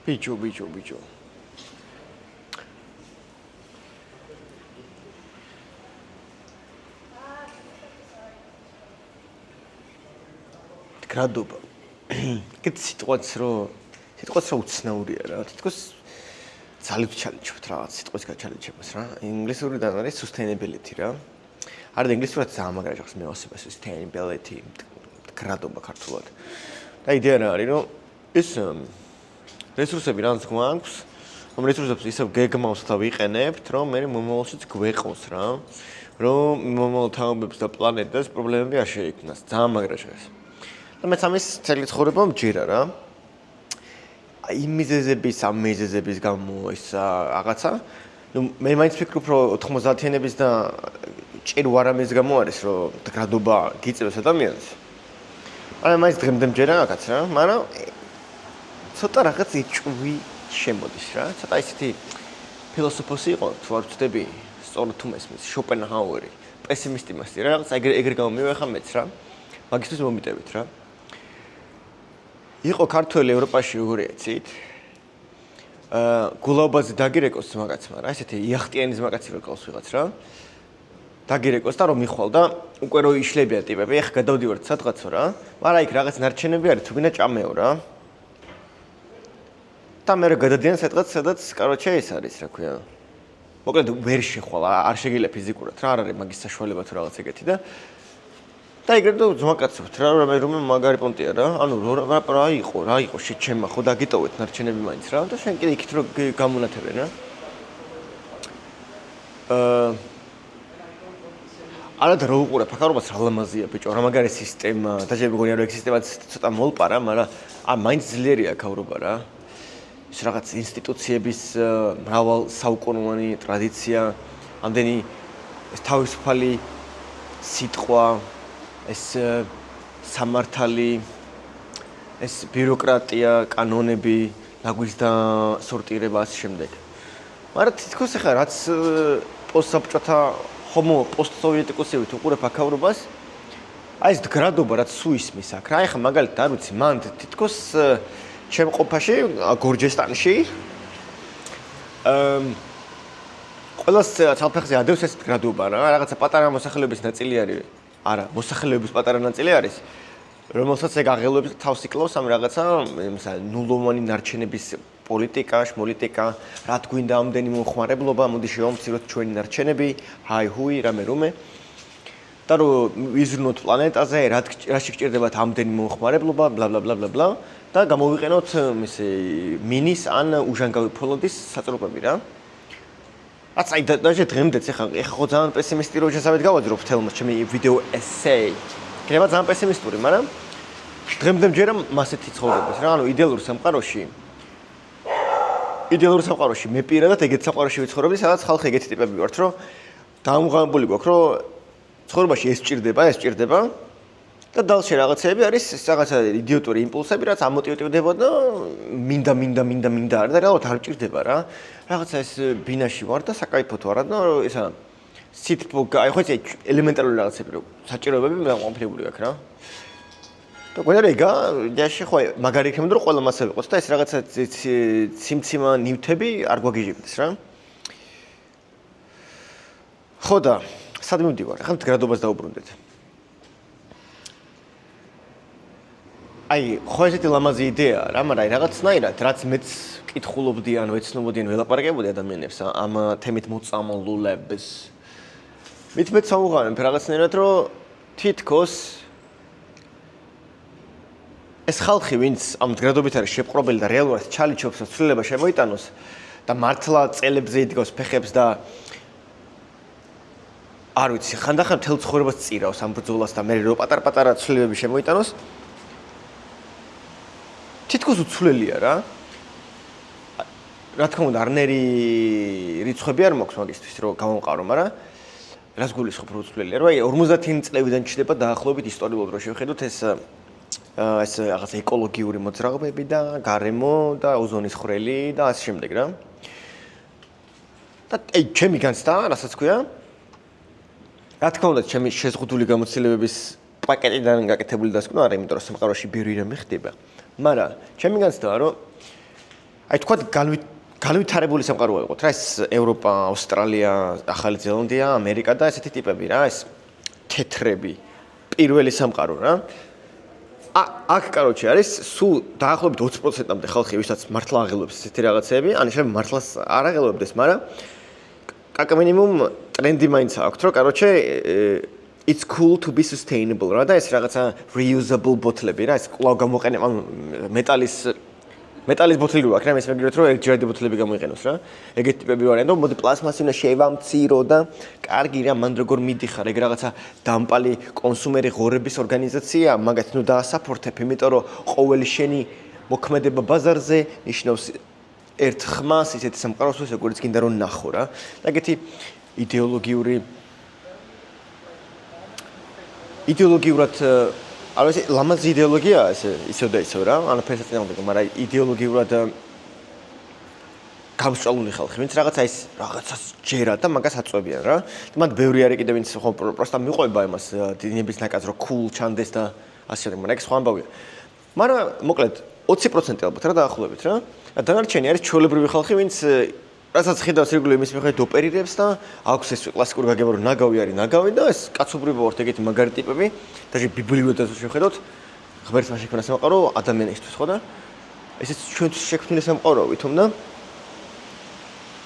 ბიჭო. გრადობა. კიდე სიტყვაც რო უცნაურია რა. თითქოს ძალით ჩალენჯობთ რაღაც სიტყვის გაჩალენჯებას რა. ინგლისურიდან არის sustainability რა. არ და ინგლისურად ძალიან მაგრა ჟღერს მეოსება sustainability გრადობა ქართულად. და იდეა რა არის რომ ეს რესურსები რაც გვაქვს, ამ რესურსებს ისევ გეგმავს და ვიყენებთ, რომ მე მომავალშიც გვეყოს რა. რომ მომავალ თაობებს და პლანეტას პრობლემები არ შეექმნას. ძალიან მაგრა ჟღერს. და მეც ამის წელი ცხოვრება მჯერა რა. იმ მიზეზების გამო ის რაღაცა მე მაინც ვფიქრობ რომ 90-იანების და ჭირო არამის გამო არის რომ გრადობა გიწევს ადამიანს. მაგრამ მაინც დღემდე მჯერა რაღაცა რა, მაგრამ ცოტა რაღაც ეჭვი შემოდის რა. ცოტა ისეთი ფილოსოფოსი იყო, თუ არ ვწდები, სწორად თუ მესმის, შოპენჰაუერი, პესიმისტი მასტი რა, რაღაც ეგრე გამომივეხა მეც რა. მაგისთვის მომიტევით რა. იყო ქართველი ევროპაში როგორი ეცით. გულაობაზე დაგირეკოს მაგაცმა რა, ესეთი იახტიანის მაგაცი რო ყავს ვიღაც რა. დაგირეკოს და რომ მიხვალ და უკვე რო იშლებიან ტიპები, ეხა გადავდივართ სადღაცო რა. მაგრამ იქ რაღაც ნარჩენები არის, თუ გინდა ჭამეო რა. და მე გადადიან სადღაც, კაროჩე ეს არის, რა ქვია. მოკლედ ვერ შეხვალ, არ შეგიძლია ფიზიკურად რა, არ არის მაგის საშუალება თუ რაღაც ეგეთი და ეგრე და ძმაკაცობთ რა, რომ მაგარი პონტია რა. ანუ რა იყო შეჩემა ხო დაგიტოვეთ ნარჩენები მაინც რა და შენ კიდე იქით რო გამონათებენ რა. არადა რო უყურებ ფაქარობას რა ლამაზია ბიჭო, რა მაგარი სისტემა და შეიძლება მგონია რომ ეგ სისტემაც ცოტა მოლპარა, მაგრამ მაინც ძლიერია ქავრობა რა. ის რაღაც ინსტიტუციების მრავალ საუკუნოვანი ტრადიცია, ამდენი ეს თავისუფალი სიტყვა, ეს სამართალი, ეს ბიუროკრატია, კანონები, ლაგვის და სორტირება ასე შემდეგ. მაგრამ თითქოს ახლა რაც პოსტსაბჭოთა პოსტსოვიეტიკოსებით უყურებ აქავრობას, აი ეს გრადობა რაც სულ ისმის აქ რა, ახლა მაგალითად არ ვიცი, მან თითქოს ჩემ ყოფაში გორჯესტანში ყველას ცალფეხზე ადევს ეს გრადობა რა, რაღაცა პატარა მოსახლეობის ნაწილი არის. არა, მოსახლეობის პატარა ნაწილი არის, რომელსაც ეგ აღელვებს თავს იკლავს ამ რაღაცა, ნულოვანი ნარჩენების პოლიტიკა, რა თგვინდა ამდენი მომხმარებლობა, მოდი შევამციროთ ჩვენი ნარჩენები, ჰუი, რამე. და რომ ვიზრუნოთ პლანეტაზე, რაში გჭირდებათ ამდენი მომხმარებლობა, ბლა და გამოვიყენოთ მინის ან უჟანგავი ფოლოდის საწრუპები რა. რაც აი დაჟე დღემდეც ეხა ხო ძალიან პესიმისტი რო შესაბედ გავაძრო მთელმა ჩემი ვიდეო ესეი. იქნება ძალიან პესიმისტური, მაგრამ დღემდე მჯერა მასეთი ცხოვრებას რა. ანუ იდეალურ სამყაროში მე პირადად ეგეთ სამყაროში ვიცხოვრობდი, სადაც ხალხი ეგეთი ტიპები ვართ, რომ დაამუღებული გვაქვს, რომ ცხოვრებაში ეს ჭირდება და დალში რაღაცები არის რაღაცა იდიოტური იმპულსები, რაც ამოტივდება და მინდა არ და რეალურად არ ჭირდება რა. რაღაცა ეს ბინაში ვარ და საკაიფოთ ვარ და ესა სიტყვი აი ხო ეს ელემენტარული რაღაცები რო საჭიროებები მე გამოფლებული აქვს რა. და გვერდა ეგა ჯაში ხო მაგარი იქნებოდა რომ ყველა მასე ვიყოს და ეს რაღაცა ციმციმა ნივთები არ გვაგიჟებდეს რა. ხო და სად მივდივარ? ახლა გრადობას დაუბრუნდეთ. აი, ხო ესეთი ლამაზი იდეაა რა, მაგრამ აი რაღაცნაირად, რაც მეც კითხულობდი ან ვეცნობოდი ან ველაპარაკებოდი ადამიანებს ამ თემით მოწამლულებს. მეც სამუღარებ რაღაცნაირად, რომ თითქოს ეს ხალხი, ვინც ამ გრადობით არის შეპყრობილი და რეალურად ჩალიჩობს, რომ ცვლილება შემოიტანოს და მართლა წელებზე იდგოს ფეხებს და არ ვიცი, ხანდახან მთელ ცხოვრებას წირავს ამ ბრძოლას და მე რო პატარ-პატარა ცვლილებები შემოიტანოს. თითქოს უცვლელია რა. რა თქმა უნდა, არნერი რიცხვები არ მაქვს მაგისთვის, რომ გამომყარო, მაგრამ რას გულისხმობ, რომ უცვლელია? რომ აი 50-იანი წლებიდან ჩდება დაახლოებით ისტორიულად რო შევხედოთ ეს რაღაც ეკოლოგიური მოძრაობები და გარემო და ოზონის ხვრელი და ასე შემდეგ რა. და აი ჩემი განცდა, რასაც ქვია, რა თქმა უნდა, ჩემი შეზღუდული გამოცდილებების პაკეტიდან გაკეთებული დასკვნა არა, იმიტომ რომ სამყაროში ბევრი რამე ხდება. მაგრამ ჩემი განცდაა, რომ აი თქვა განვითარებული სამყარო იყო რა ეს ევროპა, ავსტრალია, ახალი ზელანდია, ამერიკა და ესეთი ტიპები რა ეს თეთრები პირველი სამყარო რა აქ კაროჩი არის სულ დაახლოებით 20%-მდე ხალხი ვისაც მართლა აღელვებს ესეთი რაღაცეები, ან შეიძლება მართლაც არ აღელვებდეს, მაგრამ კაკა მინიმუმ ტრენდი მაინც აქვს, რომ კაროჩე it's cool to be sustainable რა და ეს რაღაცა reusable ბოთლები რა ეს კვლავ გამოყენება მეტალის ბოთლი რო აქვს რა მე მეგრეთ რომ ერთჯერადი ბოთლები გამოიყენოს რა ეგეთი ტიპები ვარიან და მოდი პლასმასი უნდა შევამცირო და კარგი რა მან როგორ მიდიხარ ეგ რაღაცა დამპალი კონსუმერი ღორების ორგანიზაცია მაგათ ნუ დაასაპორტებ იმიტომ რომ ყოველი შენი მოქმედება ბაზარზე ნიშნავს ერთ ხმას ისეთი სამყაროს როგორც გინდა რომ ნახო რა და ეგეთი იდეოლოგიურად არ ვიცი ლამაზი იდეოლოგია ისევ და ისევ რა ანუ ფესაწინააღმდეგო მაგრამ იდეოლოგიურად გამსჭვალული ხალხი ვინც რაღაცას ჯერა და მაგას აწვევიან რა მათ ბევრი არის კიდე ვინც ხო პროსტა მიყვება იმას დინების ნაკადს რომ cool ჩანდეს და ასე შემდეგ მაგრამ ეგ სხვა ამბავია მაგრამ მოკლედ 20% ალბათ რა დაახლოებით რა დანარჩენი არის ჩვეულებრივი ხალხი ვინც რასაც ხედავს რეგულარულად იმის მიხედვით ოპერირებს და აქვს ეს კლასიკური გაგება რომ ნაგავი არის ნაგავი და ეს კაცობრიობა ვართ ეგეთი მაგარი ტიპები და ბიბლიოთეკას შევხედოთ ღმერთმა შექმნა სამყარო ადამიანისთვის ხო და ესეც ჩვენთვის შექმნილი სამყაროა ვითომ და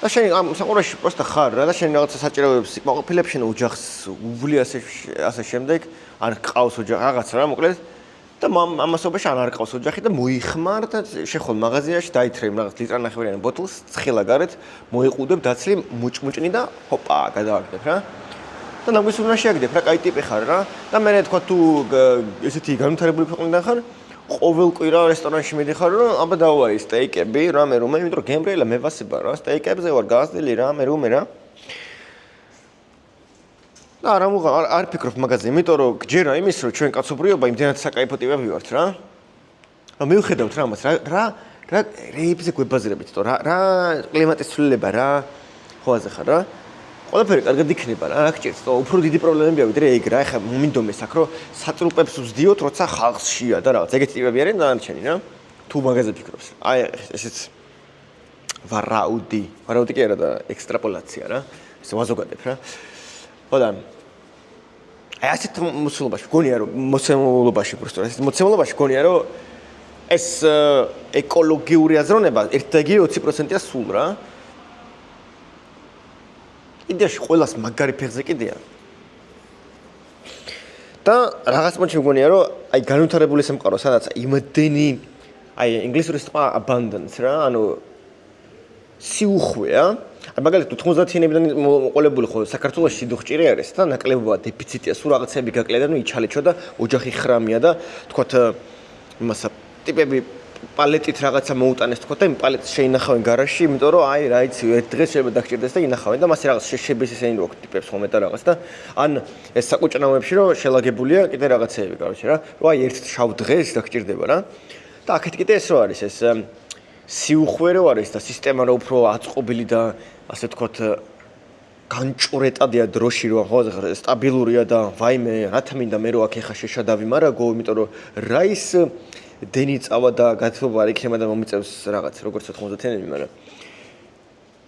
შენ ამ სამყაროში პროსტა ხარ რა და შენ რაღაცა საჭიროებს იკმაყოფილებ შენ ოჯახს უვლი ასე შემდეგ არ ყავს ოჯახი რაღაც რა მოკლედ და ამასობაში არ ყავს ოჯახი და მოიხმარ და შეხვალ მაღაზიაში დაითრემ რაღაც ლიტრანახევრიანი ბოთლს ცხელა გარეთ მოიყუდებ დაცლი მუჭმუჭნი და ჰოპა გადააგდებ რა და ნაგვის უნდა შეაგდებ რა კაი ტიპი ხარ რა და მე თქვა თუ ესეთი განვითარებული ქვეყნიდან ხარ ყოველ კვირა რესტორანში მიდიხარ რომ აბა დავაი სტეიკები რამე იმიტომ რომ გემრიელა მევასება რა სტეიკებზე ვარ გასდილი რამე რა და არ ფიქრობ მაგაზე, იმიტომ რომ გჯერა იმის რომ ჩვენ კაცობრიობა იმდენად საკაიფო ტიპები ვართ რა. რომ მივხედავთ რა ამას რა რეიბზე გვებაზრებით თო რა კლიმატის ცვლილება რა ხოაზე ხარ რა. ყველაფერი კარგად იქნება რა გჭირს თო უფრო დიდი პრობლემებია ვიდრე ეგ რა ეხა მინდომეს აქ რომ საწრუპებს ვსდიოთ როცა ხალხს შეა და რაღაც ეგეთი ტიპები არიან დანარჩენი რა. თუ მაგაზე ფიქრობს. აი ესეც ვარაუდი კი არა და ექსტრაპოლაცია რა. ეს ვაზოგადებ რა. ხო და აი ასეთ მოცემულობაში გონია რომ მოცემულობაში გონია რომ ეს ეკოლოგიური აზროვნება ერთდაიგივე 20%-ია სულ რა. იდეაში ყველას მაგარი ფეხზე კიდეა. და რაღაც მომენტში მგონია რომ აი განვითარებული სამყარო სადაც იმდენი აი ინგლისური სიტყვა abundance რა ანუ სიუხვეა მაგალითად 90-იანებიდან მოყოლებული ხო საქართველოში სიდუხჭირე არის და ნაკლებობა დეფიციტია სულ რაღაცები გაკლია და ნუ იჩალეჩო და ოჯახი ხრამია და თქვათ იმასა ტიპები პალეტით რაღაცა მოუტანეს თქვათ და იმ პალეტს შეინახავენ გარაჟში იმიტომ რომ აი რა იცი ერთ დღეს შეიძლება დაგჭირდეს და ინახავენ და მასე რაღაც შეშების ესენი რო ტიპებს ხომ და რაღაც და ან ეს საკუჭნაოებში რომ შელაგებულია კიდე რაღაცეები კაროჩე რა რომ აი ერთ შავ დღეს დაგჭირდება რა და აქეთ კიდე ეს რო არის ეს სიუხვე რო არის და სისტემა რო უფრო აწყობილი და ასე თქვათ განჭურეტადია დროში რო ხო სტაბილურია და ვაიმე რათა მინდა მე რო აქ ეხა შეშადავი მარაგო იმიტომ რომ რა ის დენი წავა და გათხოვა არ იქნება და მომიწევს რაღაც როგორც 90-იანები მაგრამ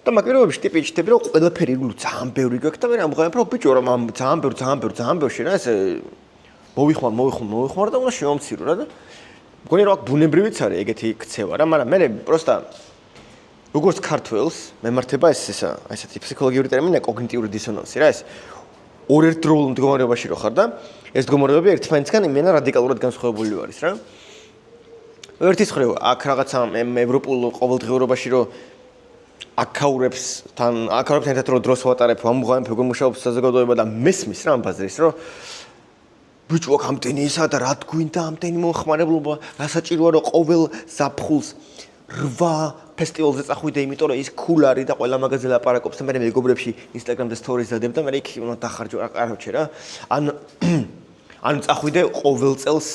და მაგეროებში ტიპები რომ ყველაფერი ძალიან ბევრი გაქვს და მე ამღავებ რომ ბიჭო რომ ამ ძალიან ბევრი შენა ესე მოვიხმარ და უნდა შევამცირო რა და მგონი რომ აქ ბუნებრივიც არის ეგეთი ქცევა რა მაგრამ მე პროსტა როგორც ქართველს მემართება ესა ესეთი ფსიქოლოგიური ტერმინია კოგნიტიური დისონანსი რა ეს ორერთდროულ მდგომარეობაში რო ხარ და ეს მდგომარეობები ერთმანეთისგან იმენა რადიკალურად განსხვავებული არის რა ერთის ხრივ აქ რაღაცა ევროპულ ყოველდღიურობაში რო აქაურებთან ერთად რო დროს ვატარებ ამღავებ მუშაობს საზოგადოება და მესმის რა ამ ბაზრის რო ბიჭო აქ ამდენი ისა და რა გვინდა ამდენი მოხმარებლობა რასაჭიროა რომ ყოველ ზაფხულს 8 ფესტივალზე წახვიდე იმიტომ რომ ის cool არის და ყველა მაგაზე ლაპარაკობს და მე მეგობრებში Instagram-და stories დადებ და მე იქ უნდა დახარჯო კაროჩე რა ან წახვიდე ყოველ წელს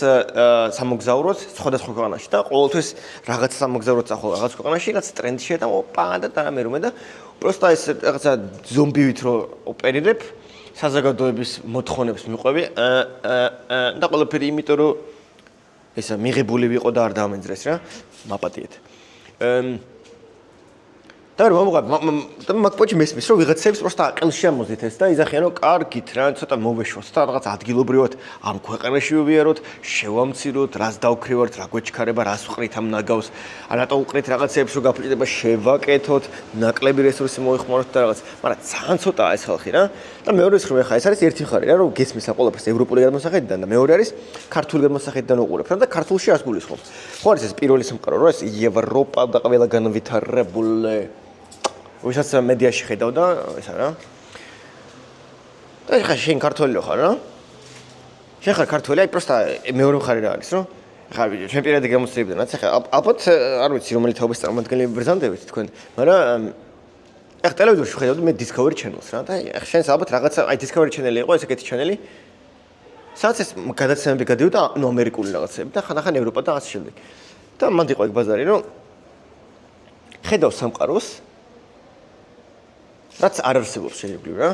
სამოგზაუროდ სხვადასხვა ქვეყანაში და ყოველთვის რაღაც სამოგზაუროდ წახვალ რაღაც ქვეყანაში რაც ტრენდშია და ოპა და მე და პროსტა ეს რაღაცა ზომბივით რო ოპერირებ საზოგადოების მოთხოვნებს მიყვები და ყველაფერი იმიტომ რომ ესა მიღებული ვიყო და არ დამენძრეს რა მაპატიეთ და მაგპოჩი მესმის რომ ვიღაცებს просто აყელში ამოზით ეს და იზახიან რომ კარგით რა ცოტა მოვეშვოთ და რაღაც ადგილობრივად ამ ქვეყანაში ვიაროთ შევამციროთ რას დავქრივართ რა გვეჩქარება რას ვყრით ამ ნაგავს ანატო უყრით რაღაცებს რომ გაფრჭდება შევაკეთოთ ნაკლები რესურსი მოიხმაროთ და რაღაც მაგრამ ძალიან ცოტაა ეს ხალხი რა და მეორე ხრივ ხა ეს არის ერთი მხარე რა რომ გესმის ყველაფერს ევროპული გადმოსახედიდან და მეორე არის ქართული გადმოსახედიდან უყურებ რა და ქართულში ას გულისხმობს ხო არის ეს პირველი სამყარო რა ეს ევროპა და ყველა განვითარებული ვისაც მედიაში ხედავ და ესა რა. და ხა შენ ქართველი ხარ რა? შენ ხარ ქართველი, აი პროსტა მეორე მხარე რა არის, რომ ხა ჩვენ პირადი გამოცდილებიდანაც ხა ალბათ არ ვიცი რომელი თაობის წარმომადგენლები ბრძანდებით თქვენ, მაგრამ ეხ ტელევიზორში ხედავდი მე Discovery Channel-ს რა და ეხ შენს ალბათ რაღაცა აი Discovery Channel-ი იყო ესეთი ჩანელი. სადაც ეს გადაცემები გადიოდა ნუ ამერიკული რაღაცები და ხან-ხან ევროპა და ასე შემდეგ. და მანდ იყო ეგ ბაზარი, რომ ხედავ სამყაროს რაც არ არსებობს შეიძლება რა.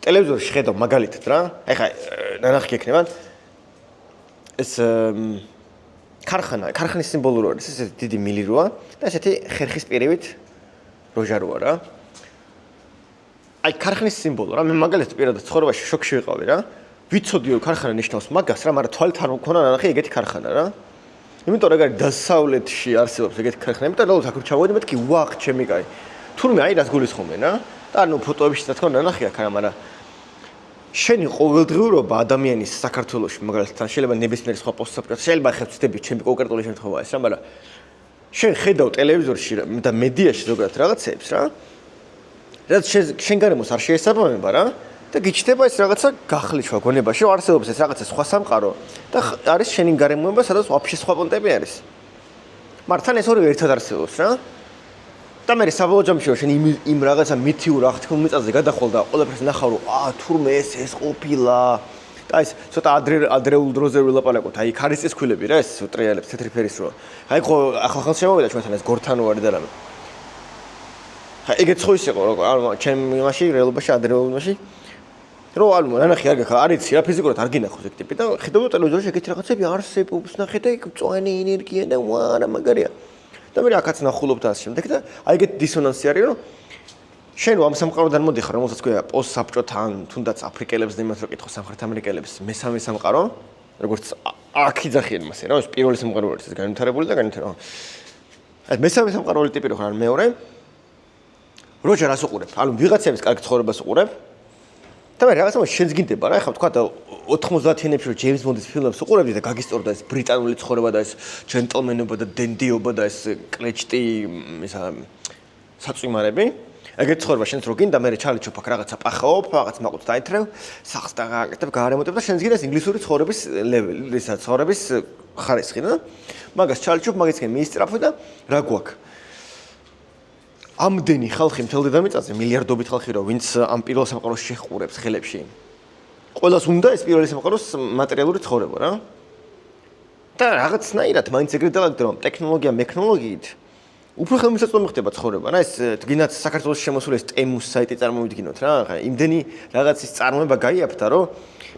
ტელევიზორში ხედავ მაგალითად რა. ეხა ნანახი ექნება ეს ქარხანის სიმბოლო არის ეს დიდი მილი როა და ესეთი ხერხის პირივით როჟა როა რა. აი ქარხანის სიმბოლო რა. მე მაგალითად პირადად ცხოვრებაში შოკში ვიყავი რა. ვიცოდი რომ ქარხანა ნიშნავს მაგას რა, მაგრამ თვალით არ მქონა ნანახი ეგეთი ქარხანა რა. იმიტომ რომ ეგ დასავლეთში არსებობს ეგეთი ქარხანები და ლოუს აქ ჩავოდი მეთქი ვახ ჩემი კაი. თურმე აი რას გულისხმობენ რა. და ნუ ფოტოებში რა თქმა უნდა ნახე აქ რა, მაგრამ შენი ყოველდღიურობა ადამიანის საქართველოში მაგალითად შეიძლება ნებისმიერ სხვა პოსტსაბჭოთში შეიძლება ხეთ ვწდები ჩემი კონკრეტული შემთხვევა ეს რა, მაგრამ შენ ხედავ ტელევიზორში და მედიაში ზოგადად რაღაცებს რა. რაც შენ გარემოს არ შეესაბამება რა და გიჩნდება ეს რაღაცა გახლეჩვა გონებაში, რომ არსებობს ეს რაღაცა სხვა სამყარო და არის შენი გარემოება, სადაც ვაფშე სხვა პონტები არის. მაგრამ თან ეს ორივე ერთად არსებობს რა. და მე საბოლოო ჯამში შენ იმ რაღაცა მითიურ აღთქმულ მიწაზე გადახვალ და ყველაფერს ნახავ რომ თურმე ეს ყოფილა და ეს ცოტა ადრეულ დროზე ვილაპარაკოთ აი ქარის წისქვილები რა ეს ტრიალებს თეთრი ფერის რო აი ხო ახალ შემოვიდა ჩვენთან ეს გორთანო არის და რამე ხა ეგეც ხო ის იყო როგორ ანუ ჩემ იმაში რეალობაში ადრეულობაში რომ ანუ ნანახი არ გახარ არიცი რა ფიზიკურად არ გინახავს ეგ ტიპი და ხედავ ტელევიზორში ეგეთი რაღაცები არსებობს ნახე და იქ მწვანე ენერგია და ვარა მაგარია და მე აქაც ნახულობ და ასე შემდეგ და აი ეგეთი დისონანსი არის რომ შენ ამ სამყაროდან მოდიხარ რომელსაც ქვია პოსტსაბჭოთან თუნდაც აფრიკელებს და იმას რო კითხო სამხრეთ ამერიკელებს მესამე სამყარო როგორც აქ იძახიან მას რა ეს პირველი სამყარო არის ეს განვითარებული და განვითარებული ეს მესამე სამყაროული ტიპი რო ხარ მეორე როჯა რას უყურებ ანუ ვიღაცების კარგ ცხოვრებას უყურებ და მე რაღაცა შენს გინდება რა ეხლა თქვა და 90-იანებში რომ ჯეიმს ბონდის ფილმებს უყურებდი და გაგისტორდა ეს ბრიტანული ცხოვრება და ეს ჯენტლმენობა და დენდიობა და ეს კლეჭტი ისა საწვიმარები ეგეთ ცხოვრება შენს რო გინდა მე ჩალიჩობ აქ რაღაცა პახაობ რაღაც მაყუთ დაითრევ სახს და გააკეთებ გაარემონტებ და შენს გინდა ინგლისური ცხოვრების ლეველი ისა ცხოვრების ხარისხი რა მაგას ჩალიჩობ მაგისკენ მიისწრაფო და რა გვაქვს ამდენი ხალხი მთელ დედამიწაზე მილიარდობით ხალხი რო ვინც ამ პირველ სამყაროს შეხურებს ხელებში ყველას უნდა ეს პირველი სამყაროს მატერიალური ცხოვრება რა და რაღაცნაირად მაინც ეგრე დავაგდო რომ ტექნოლოგია მექნოლოგიით უფრო ხელმისაწვდომი ხდება ცხოვრება რა ეს თგინაც საქართველოს შემოსული ეს ტემუს საიტი წარმოვიდგინოთ რა ხა იმდენი რაღაცის წარმოება გაიაფთა რომ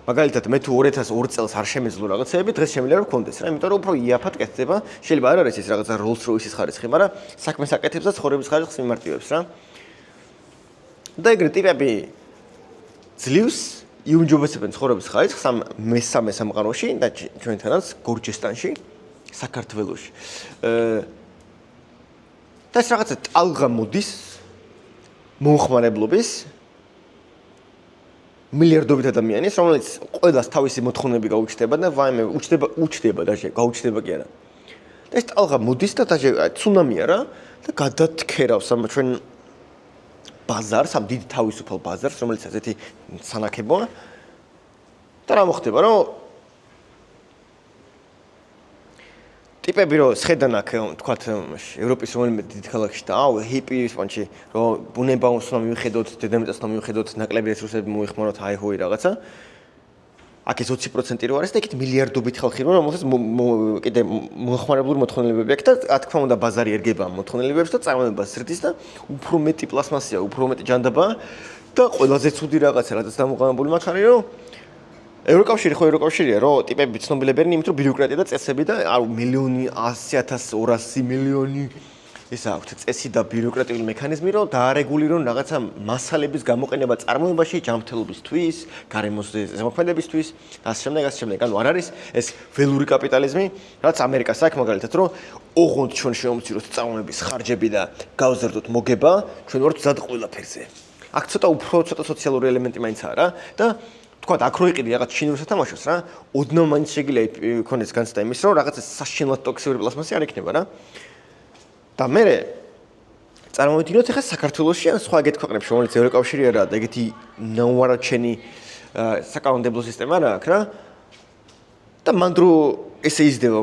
მაგალითად მე თუ 2002 წელს არ შემეძლო რაღაცეები დღეს შემიძლია რომ გქონდეს რა იმიტომ რომ უფრო იაფად კეთდება შეიძლება არ არის ეს რაღაცა Rolls Royce-ის ხარისხი მაგრამ საქმეს აკეთებს და ცხოვრების ხარისხს მიმართივებს რა და ეგრე ტიპები ძლივს იუმჯობესებენ ცხოვრების ხარისხს ამ მესამე სამყაროში და ჩვენთანაც გორჯესტანში საქართველოში და ეს რაღაცა ტალღა მოდის მოხმარებლობის მილიარდობით ადამიანის რომელიც ყველას თავისი მოთხოვნები გაუჩნდება და ვაიმე უჩნდება და გაუჩნდება კი არა და ეს ტალღა მოდის და ცუნამია რა და გადათქერავს ამ ჩვენ ბაზარს ამ დიდ თავისუფალ ბაზარს რომელიც ასეთი სანაკებოა და რა მოხდება რომ ტიპები რო შეხედან აქ თქვათ ევროპის რომელიმე დიდ ქალაქში და ჰიპის პანჩი რომ ბუნება უნდა მივიხედოთ დედამიწას უნდა მივიხედოთ ნაკლები რესურსები მოიხმაროთ აი ჰოი რაღაცა აქ ეს 20% რო არის და იქით მილიარდობით ხალხი რო რომელსაც კიდე მოხმარებლური მოთხოვნილებები აქვს და რა თქმა უნდა ბაზარი ერგება ამ მოთხოვნილებებს და წარმოებას ზრდის და უფრო მეტი პლასმასია უფრო მეტი ჯანდაბა და ყველაზე ცუდი რაღაცა რაც დამოყენებული მაგ არის რომ ევროკავშირი ხო ევროკავშირია რომ ტიპები ცნობილებერნი იმით რომ ბიუროკრატია და წესები და არ მილიონი 100,000 200 მილიონი ის აქვთ წესი და ბიუროკრატიული მექანიზმი, რომ დაარეგულირონ რაღაცა მასალების გამოყენება წარმოებაში ჯანმრთელობისთვის, გარემოზე ზემოქმედებისთვის და ასე შემდეგ. ანუ არ არის ეს ველური კაპიტალიზმი, რაც ამერიკას აქვს მაგალითად, რომ ოღონდ ჩვენ შევამციროთ წარმოების ხარჯები და გავზარდოთ მოგება, ჩვენ ვართ მზად ყველაფერზე. აქ ცოტა სოციალური ელემენტი მაინცაა რა და თქვათ აქ რო იყიდი რაღაც ჩინურ სათამაშოს რა, ოდნავ მაინც შეიძლება იქონდეს განცდა იმის, რომ რაღაც საშინლად ტოქსიური პლასმასი არ იქნება რა. და მე წარმოვიდგინოთ ახლა საქართველოში ან სხვა ეგეთ ქვეყნებში, რომელიც ევროკავშირი არა და ეგეთი ნაუარჩენი საკანონმდებლო სისტემა რა აქვს რა. და მანდ რო ესე იზრდება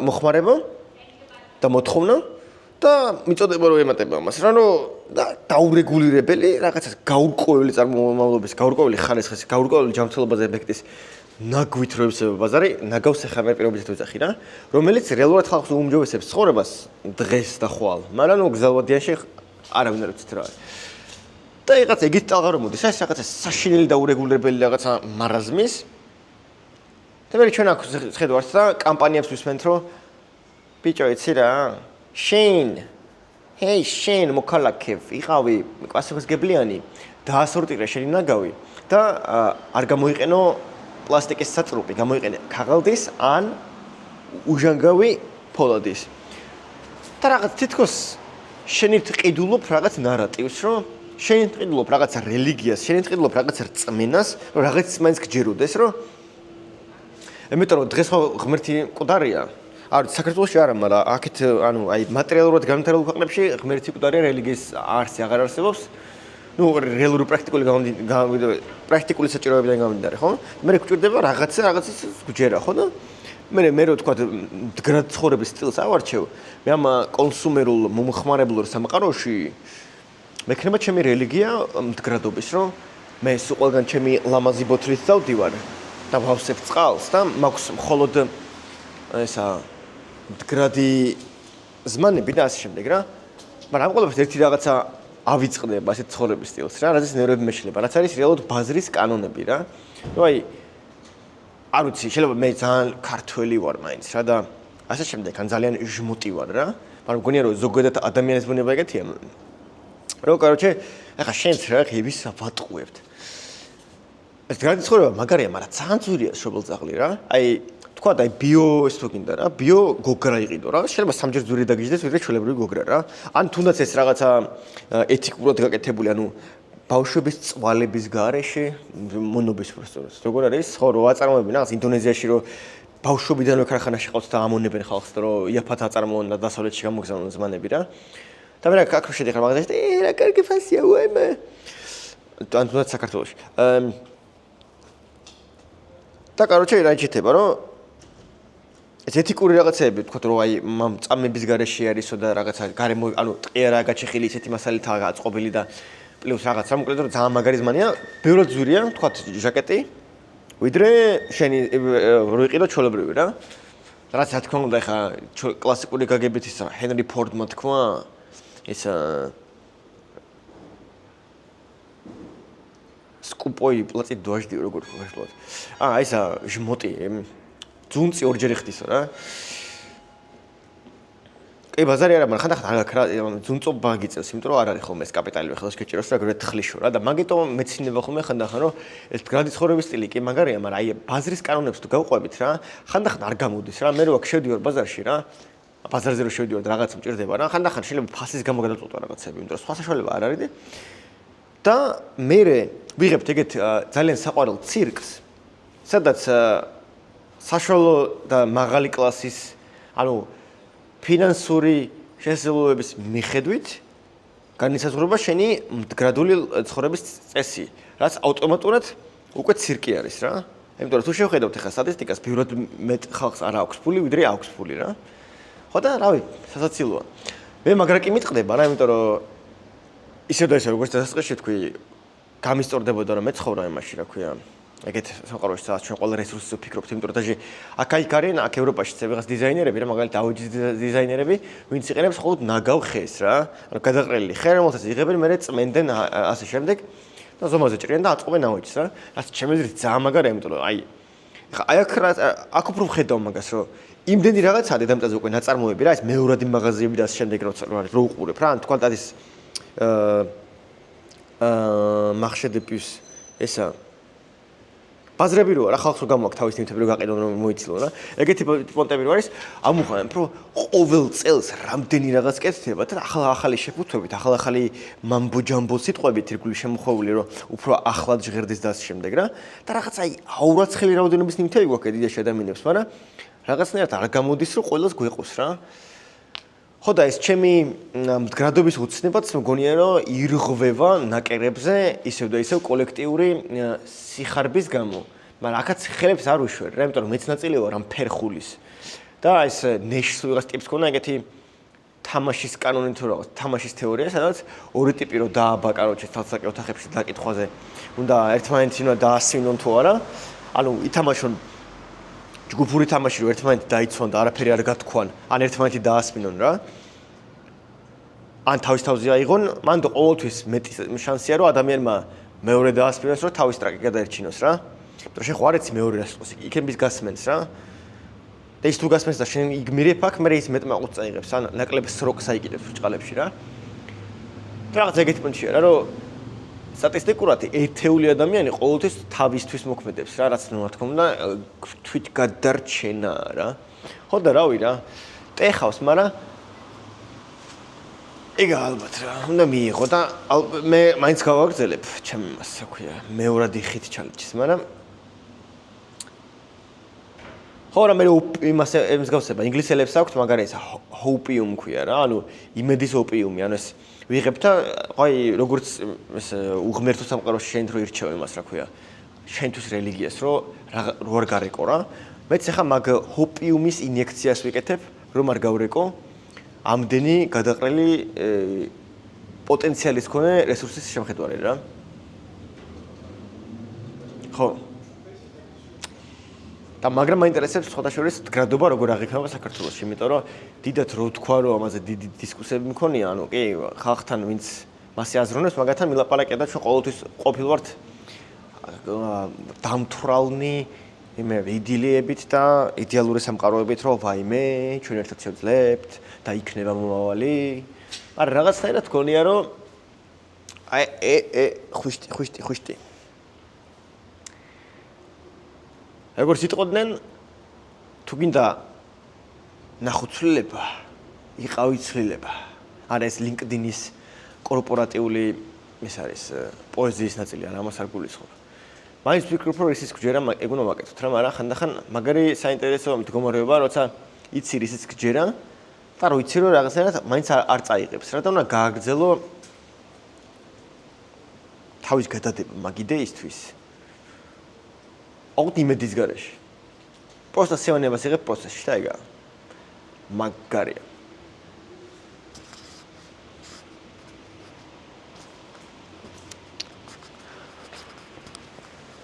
მოხმარება და მოთხოვნა და მიწოდება რომ ემატება მას რა რომ დაურეგულირებელი რაღაცას გაურკვეველი წარმომავლობის, გაურკვეველი ხარისხის, გაურკვეველი ჯანმრთელობაზე ეფექტის ნაგვით რო ებსება ბაზარი, ნაგავს ახლა პირობითად ვეძახი რა, რომელიც რეალურად ხალხს უმჯობესებს ცხოვრებას დღეს და ხვალ, მაგრამ ნუ გზავადიანში არავინ არ იცით რა. და რაღაც ეგეთ ტალღა რომ მოდის, ეს რაღაცა საშინელი დაურეგულირებელი რაღაცა მარაზმის. და მე ჩვენ აქ ხედავთ და კამპანიებს ვისმენთ რომ ბიჭო იცი რა შენ მოქალაქე იყავი კლასიფიკებიანი დაასორტირე შენი ნაგავი და არ გამოიყენო პლასტიკის საწრუპი, გამოიყენე ქაღალდის ან უჟანგავი ფოლადის. და რაღაც თითქოს შენი ტყიდულობ რაღაც ნარატივს, რომ შენი ტყიდულობ რაღაცა რელიგიას, შენი ტყიდულობ რაღაცა რწმენას, რომ რაღაც მაინც გჯეროდეს, რომ იმიტომ რომ დღეს ხო ღმერთი მკვდარია. არ საქართველოში არა, მაგრამ აქეთ ანუ აი მატერიალურად განვითარებულ ქვეყნებში ღმერთი მკვდარია, რელიგიის არსი აღარ არსებობს. ნუ რეალური პრაქტიკული საჭიროებიდან გამომდინარე, ხო? მე გვჭირდება რაღაცის გჯერა, ხო და მე რო თქვა მდგრად ცხოვრების სტილს ავარჩევ, მე ამ კონსუმერულ მომხმარებლურ სამყაროში მექნება ჩემი რელიგია მდგრადობის, რომ მე სულ ყველგან ჩემი ლამაზი ბოთლით დავდივარ და ვავსებ წყალს და მაქვს მხოლოდ ესა მდგრადი ზმანები და ასე შემდეგ რა. მაგრამ ამ ყველაფერს ერთი რაღაცა ავიწყდება ასეთ ცხოვრების სტილს რა, რადგან ნერვები მეშლება, რაც არის რეალურად ბაზრის კანონები რა. ნუ აი არ ვიცი, შეიძლება მე ძალიან ქართველი ვარ მაინც რა და ასე შემდეგ, ან ძალიან ჟმუტი ვარ რა. მაგრამ მგონია რომ ზოგადად ადამიანის ბუნება ეგეთია. რომ კაროჩე, ახლა შენც რა ხების ვატყუებთ. ეს განცხოვრება მაგარია, მაგრამ ძალიან ძვირია შობელძაღლი რა. აი თქვა და ბიო ეს თუ გინდა რა, ბიო გოგრა იყიდო რა. შეიძლება სამჯერ ძვირი დაგიჟდეს, ვიდრე ჩვეულებრივი გოგრა რა. ან თუნდაც ეს რაღაცა ეთიკურად გაკეთებული, ანუ ბავშვების წვალების გარეშე მონობის პროცესს. როგორ არის? ხო, რო აწარმოებენ რაღაც ინდონეზიაში რო ბავშვობიდანვე ქარხანაში ყავთ და ამონებენ ხალხს, რომ იაფად აწარმოონ და დასავლეთში გამოგზავნონ ზმანები რა. და მე რა აქ შედიხარ მაგაზიაში, რა კარგი ფასია უემა. ან თუნდაც საქართველოში. და კაროჩე რა ჭირდება, რომ ეს ეთიკური რაღაცეები თქვათ რომ აი წამების გარეშე არისო და რაღაცა გარემო ანუ ტყიარა გაჩეხილი ისეთი მასალითაა აწყობილი და პლუს რაღაცა მოკლედ რომ ძალიან მაგარი ზმანია, ბევრად ძვირია თქვათ ჟაკეტი, ვიდრე შენი რო იყიდო ჩვეულებრივი რა. რაც რა თქმა უნდა ხა კლასიკური გაგებით ის ჰენრი ფორდმა თქვა ეს скупой платить дожди როგორ ვაშლოთ. აი ესა ჟმოტი ძუნწი ორჯერ ხდისო რა. კი ბაზარი არა, მაგრამ ხანდახან არ გაქრა ძუნწობა გიწევს, იმიტომ რომ არ არის ხოლმე ეს კაპიტალიზმი ხელს გეჭიროს რა გრეთ ხლიშო რა და მაგიტომ მეცინება ხოლმე ხანდახან რომ ეს გრადი ცხოვრების სტილი კი მაგარია, მაგრამ აი ბაზრის კანონებს თუ გავყვებით რა, ხანდახან არ გამოდის რა. მე რო აქ შევდივარ ბაზარში რა, ბაზარზე რო შევდივარ რაღაც მჭირდება რა, ხანდახან შეიძლება ფასის გამო გადაწყვეტა რაღაცები, იმიტომ რომ სხვა საშუალება არ არის და მე ვიღებთ ეგეთ ძალიან საყვარელ ცირკს, სადაც საშუალო და მაღალი კლასის, ანუ ფინანსური შესაძლებლობების მიხედვით განისაზღვრება შენი მდგრადული ცხოვრების წესი, რაც ავტომატურად უკვე ცირკი არის რა. იმიტომ რომ თუ შევხედავთ ახლა სტატისტიკას, ბევრად მეტ ხალხს არ აქვს ფული, ვიდრე აქვს ფული რა. ხო და რავი, სასაცილოა. მე მაგრა კი მიტყდება რა, იმიტომ რომ ისევ და ისევ როგორც დასაწყისში თქვი, გამისტორდებოდა რომ მეცხოვრა იმაში, რა ქვია, ეგეთ სამყაროში სადაც ჩვენ ყველა რესურსზე ვფიქრობთ, იმიტომ რომ დაჟე აქ არიან, აქ ევროპაში ცებიღას დიზაინერები რა, მაგალითად აუჯის დიზაინერები, ვინც იყენებს მხოლოდ ნაგავ ხეს რა, ანუ გადაყრილი ხე, რომელსაც იღებენ, მერე წმენდნენ ასე შემდეგ და ზომაზე ჭრიან და აწყობენ აუჯს რა. რაც ჩემი აზრით ძალიან მაგარია, იმიტომ რომ აი აქ უფრო ვხედავ მაგას, რომ იმდენი რაღაცა დედამიწაზე უკვე ნაწარმოები რა, ეს მეორადი მაღაზიები და ამ შემდეგ რო უყურებ რა, თქვათ არის marché de puce ესა ბაზრები რო არა ხალხს რო გამოაქვს თავის ნივთები რო გაყიდონ რომ მოიცილონ რა ეგეთი პონტები რო არის ამუხამენ რომ ყოველ წელს რამდენი რაღაც კეთდება და ახალი შეფუთვებით ახალი მამბო ჯამბო სიტყვებით ირგვლივ შემოხვეული რომ უფრო ახლად ჟღერდეს და ამ შემდეგ რა და რაღაც აი აურაცხელი რაოდენობის ნივთები გვაქვს ედიაში ადამიანებს მაგრამ რაღაცნაირად არ გამოდის რომ ყოველს გვეყოს რა ხო და ეს ჩემი მდგრადობის უცნებაც მგონია რომ ირღვევა ნაკერებზე ისევ და ისევ კოლექტიური სიხარბის გამო მაგრამ აქაც ხელებს არ უშვერ რა იმიტომ რომ მეც ნაწილი ვარ ამ ფერხულის და ეს ნეშს ვიღაც ტიპს ქონა ეგეთი თამაშის კანონი თუ რაღაც თამაშის თეორია სადაც ორი ტიპი რო დააბა კაროჩე თალსაკე ოთახებში დაკითხვაზე უნდა ერთმანეთს უნდა დაასვინონ თუ არა ანუ ითამაშონ ჯგუფური თამაში რო ერთმანეთი დაიცვან და არაფერი არ გათქვან, ან ერთმანეთი დაასმინონ რა. ან თავის თავზე აიღონ, მან ყოველთვის მეტი შანსია რომ ადამიანმა მეორე დაასმინოს, რომ თავის ტრაკი გადაერჩინოს რა. იმიტომ რომ შენ ხო არ იცი მეორე რას იყოს, იქნების გასმენს რა. და ის თუ გასმენს და შენ იგმირებ აქ, მე ის მეტმაყუს წაიღებს, ან ნაკლებ სროკს აიკიდებს ბრჭყალებში რა. და რაღაც ეგეთი პუნქტია რა, რომ სტატისტიკურად ერთეული ადამიანი ყოველთვის თავისთვის მოქმედებს რა, რაც რა თქმა უნდა თვით გადარჩენა რა. ხო და რავი რა. ტეხავს, მაგრამ ეგ ალბათ რა, უნდა მიიღო და მე მაინც გავაგრძელებ ჩემ ასე ქვია, მეორადი ხით ჩალენჯს, მაგრამ ხო რა მე იმას გასება ინგლისელებს აქვთ მაგარი ეს ჰოპიუმ ქვია რა, ანუ იმედის ოპიუმი, ანუ ეს ვიღებ და აი როგორც ეს უღმერთო სამყაროში შენ რო ირჩევ იმას რა ქვია შენთვის რელიგიას რო არ გარეკო რა მეც ახლა მაგ ჰოპიუმის ინიექციას ვიკეთებ რომ არ გავრეკო ამდენი გადაყრელი პოტენციალის მქონე რესურსის შემხედვარი რა ხო და მაგრამ მაინტერესებს სხვადასხვა გრადობა როგორ აღიქმება საქართველოში, იმიტომ რომ დიდად რო თქვა რომ ამაზე დიდი დისკუსიები მქონია, ანუ კი ხალხთან ვინც მასე აზროვნებს, მაგათთან მილაპარაკია და ჩვენ ყოველთვის ყოფილვართ დამთვრალნი იმე იდილიებით და იდეალური სამყაროებით, რომ ვაიმე, ჩვენ ერთად შევძლებთ და იქნება მომავალი. მაგრამ რაღაცნაირად გქონია რომ ხუშტი როგორც იტყოდნენ თუ გინდა ნახუცვლილება იყავი ცვლილება არა ეს LinkedIn-ის კორპორატიული ეს არის პოეზიის ნაწილი არა ამას არ გულისხმობ მაინც ვფიქრობ რომ ისიც გჯერა ეგ უნდა ვაკეთოთ რა მაგრამ ხანდახან მაგარი საინტერესო მდგომარეობა როცა იცი ისიც გჯერა და რო იცი რომ რაღაცნაირად მაინც არ წაიღებს რა და უნდა გააგრძელო თავის გადადება მაგ იდეისთვის აუთ იმედის გარეშე. პროცესს სევანებას იღებ პროცესში და ეგა. მაგარია.